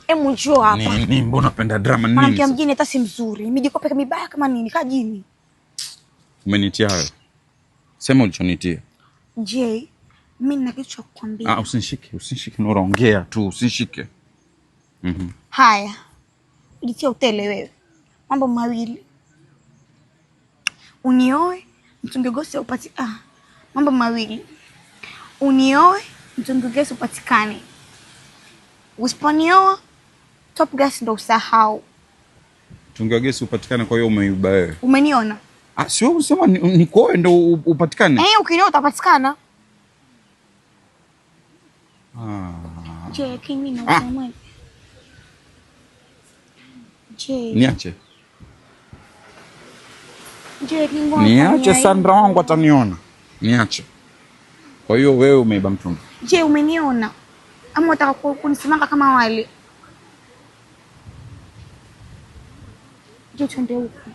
Emu njoo hapa. Nini mbona unapenda drama nini? Mwanamke mjini hata si mzuri. Nimejikopa peka mibaya kama nini kajini. Umenitia hayo. Sema ulichonitia. Je, mimi nina kitu cha kukwambia. Usinishike unaongea tu, usinishike. Haya. Ujitia utele wewe. Mambo mawili. Unioe, mtungi gesi upati mambo mawili. Unioe, mtungi gesi upatikane. Usiponioa, top gas ndo usahau. Mtungi gesi upatikane, kwa hiyo umeiba wewe. Umeniona? Sio unasema nikoe ndo upatikane. Ukinioa utapatikana. Je, kimi na usema. Je. Niache. Je, kingo. Niache Sandra wangu ataniona. Niache. Kwa hiyo wewe umeiba mtungi. Je, umeniona? Ama unataka kunisimanga kama wale? Je, twende huko.